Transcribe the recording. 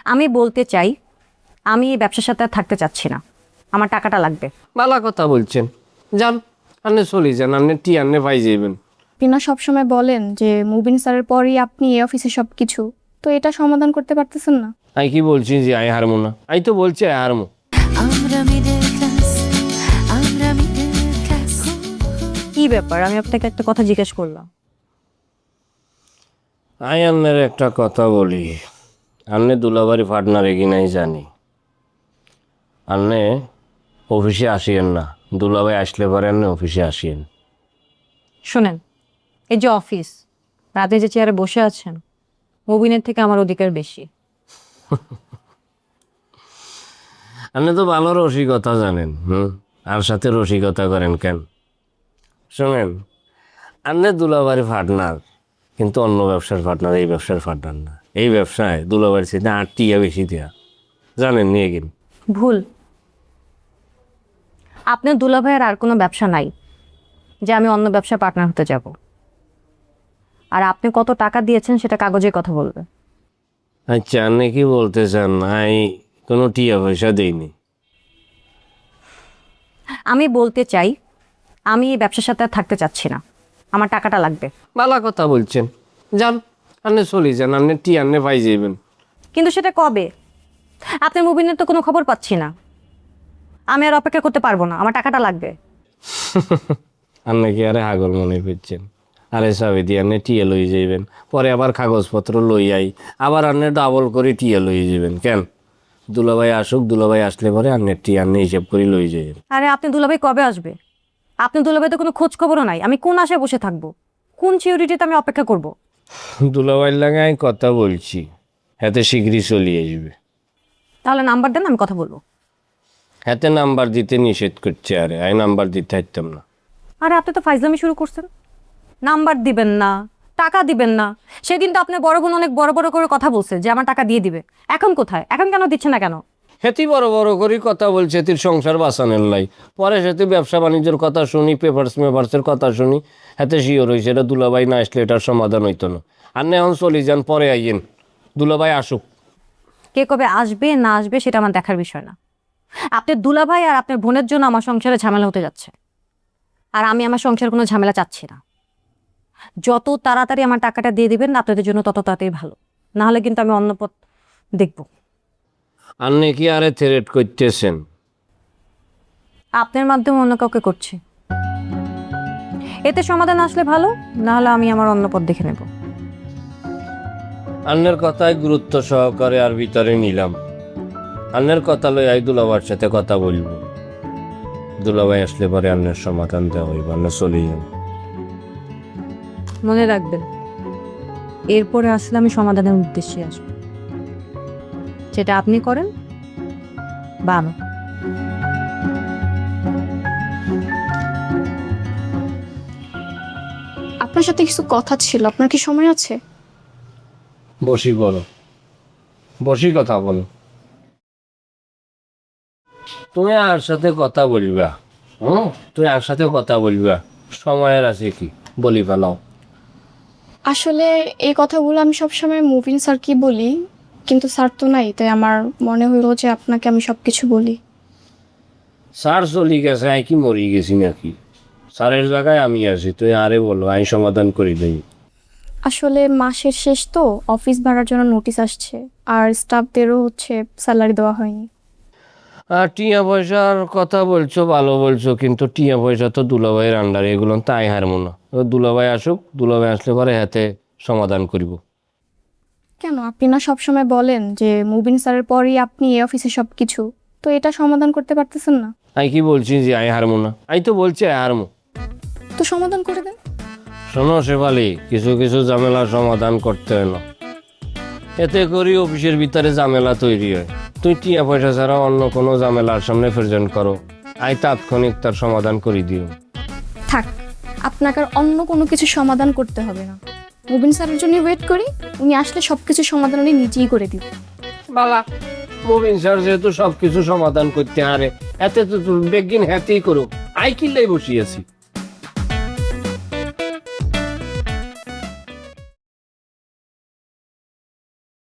আমি বলতে চাই, আমি এই ব্যবসার সাথে আর থাকতে চাচ্ছি না। আমার টাকাটা লাগবে। ভালো কথা বলছেন, যান আপনি চলে যান, আপনি টি আনলে পাই যাবেন। পিনা সবসময় বলেন যে মুবিন স্যারের পরই আপনি এই অফিসে সব কিছু, তো এটা সমাধান করতে পারতেছেন না? আই কি বলছি যে আই হারমো না? আই তো বলছি আই হারমো। কি ব্যাপার? আমি আপনাকে একটা কথা জিজ্ঞেস করলাম। আই আপনার একটা কথা বলি, আপনি দুলাবাড়ি পার্টনারে কি নাই জানি, আপনি অফিসে আসিয়েন না, দুলাভাই আসলে পরে আপনি অফিসে আসিয়েন। শোনেন, এই যে অফিস, রাতে যে চেয়ারে বসে আছেন, মুবিনের থেকে আমার অধিকার বেশি। আপনি তো ভালো রসিকতা জানেন, আর সাথে রসিকতা করেন কেন? শোনেন, আপনি দুলাবাড়ি পার্টনার, কিন্তু অন্য ব্যবসার পার্টনার, এই ব্যবসার পার্টনার না। এই ব্যবসায় দুলাবাড়ির সাথে 8 টিয়া বেশি দেয়া, জানেন নিয়ে গেন। ভুল। আপনার দুলাভাইয়ের আর কোনো ব্যবসা নাই যে আমি অন্য ব্যবসায় পার্টনার হতে যাব। আর আপনি কত টাকা দিয়েছেন সেটা কাগজে কথা বলবে। আচ্ছা, আপনি কি বলতে চান আমি কোনো টিয়া পয়সা দিইনি? আমি বলতে চাই, আমি এই ব্যবসার সাথে আর থাকতে চাচ্ছি না। আমার টাকাটা লাগবে। ভালো কথা বলছেন, যান আপনি চলে যান, আপনি টি আনলে পাই যাবেন। কিন্তু সেটা কবে? আপনার মুবিনের তো কোনো খবর পাচ্ছি না। আমি আর অপেক্ষা করতে পারবো না, আমার টাকাটা লাগবে। আপনি কি আরে হাগল মনে করছেন? আরে চাবি দিয়ে আপনি টিয়া লই যাইবেন, পরে আবার কাগজপত্র লই আই, আবার আপনি ডাবল করে টিয়া লই যাবেন কেন? দুলাভাই আসুক, দুলাভাই আসলে পরে আপনি টিয়া আপনি হিসেব করে লই যাবেন। আরে আপনি দুলাভাই কবে আসবে? আপনি দুলাভাই তো কোনো খোঁজ খবরও নাই। আমি কোন আশায় বসে থাকবো? কোন সিউরিটিতে আমি অপেক্ষা করব? দুলাভাইয়ের লাগে আমি কথা বলছি, হাতে শীঘ্রই চলে আসবে। তাহলে নাম্বার দেন, আমি কথা বলবো। হাতে নাম্বার দিতে নিষেধ করছে, আরে আমি নাম্বার দিতে পারতাম না। আরে আপনি তো ফাইজলামি শুরু করছেন। নাম্বার দিবেন না, টাকা দিবেন না। সেদিন তো আপনার বড় বোন অনেক বড় বড় করে কথা বলছে যে আমার টাকা দিয়ে দিবে। এখন কোথায়? এখন কেন দিচ্ছে না কেন? হেতি বড় বড় করে কথা বলছে, তির সংসার বাঁচানোর লাই। পরে সেটি ব্যবসা বাণিজ্যের কথা শুনি, পেপারসের কথা শুনি, হাতে শিওর হয়েছে এটা দুলাভাই না আসলে এটার সমাধান হইতো না। আর না এখন চলে যান, পরে আইয়েন, দুলাভাই আসুক। কে কবে আসবে না আসবে সেটা আমার দেখার বিষয় না। আপনার দুলাভাই আর আপনার বোনের জন্য আমার সংসারে ঝামেলা হতে যাচ্ছে। আর আমি আমার সংসারে কোনো ঝামেলা চাচ্ছি না। যত তাড়াতাড়ি আমার টাকাটা দিয়ে দিবেন আপনাদের জন্য তত তাড়াতাড়ি ভালো। না হলে কিন্তু আমি অন্য পথ দেখব। আর নাকি আরে থ্রেট করতেছেন? আপনার মাধ্যমে অন্য কাউকে করছি। এতে সমাধান আসলে ভালো, না হলে আমি আমার অন্য পথ দেখে নেব। আন্নের কথায় গুরুত্ব সহকারে আর ভিতরে নিলাম। আন্নের কথা লই আই দুলাভাইয়ের সাথে কথা বলবো। দুলাভাই আসলে পরে আন্নের সমাধান দেওয়া হইব, আন্না চলে যান। মনে রাখবেন, এরপরে আসলে আমি সমাধানের উদ্দেশ্যে আসবো। যেটা আপনি করেন বা আমি। আপনার সাথে কিছু কথা ছিল, আপনার কি সময় আছে? বসি বলো, বসি কথা বলো। তুমি আর সাথে কথা বলবা, তুমি আর সাথে কথা বলবা, সময়ের আছে কি বলি ফেলাও। আসলে এই কথাগুলো আমি সবসময় মুবিন স্যারকে বলি, কিন্তু স্যার তো নাই, তাই আমার মনে হলো যে আপনাকে আমি সব কিছু বলি। স্যার চলি গেছে, আমি কি মরি গেছি নাকি? স্যারের জায়গায় আমি আছি, তুই আরে বলো, আমি সমাধান করি দেই। আসলে মাসের শেষ তো, অফিস ভাড়ার জন্য নোটিশ আসছে, আর স্টাফদেরও স্যালারি দেওয়া হয়নি। আর টিয়া পয়সার কথা বলছো, ভালো বলছো, কিন্তু টিয়া পয়সা তো দুলাভাইয়ের আন্ডারে, এগুলো তাই হারমো না। দুলাভাই আসুক, দুলাভাই আসলে পরে হাতে সমাধান করিব। কেন? আপনি না সবসময় বলেন যে মুবিন স্যারের পরই আপনি এই অফিসে সব কিছু, তো এটা সমাধান করতে পারতেছেন না? আমি কি বলছি যে আই হারমো না? আমি তো বলছি আই হারমো। তো সমাধান করে দেন। শোনো শেফালি, কিছু কিছু ঝামেলা সমাধান করতে হয় না, এতে করি অফিসের ভিতরে ঝামেলা তৈরি হয়। তুই টিয়া পয়সা ছাড়া অন্য কোনো ঝামেলার সামনে প্রেজেন্ট করো, আই তাৎক্ষণিক তার সমাধান করে দিও। থাক, আপনাকে আর অন্য কোনো কিছু সমাধান করতে হবে না। মুবিন স্যারের জন্য ওয়েট করি, উনি আসলে সব কিছু সমাধান উনি নিজেই করে দিব। বালা, মুবিন স্যার যেহেতু সব কিছু সমাধান করতে হারে, এতে তো বেগিন হ্যাতেই করো, আই কিল্লাই বসিয়েছি।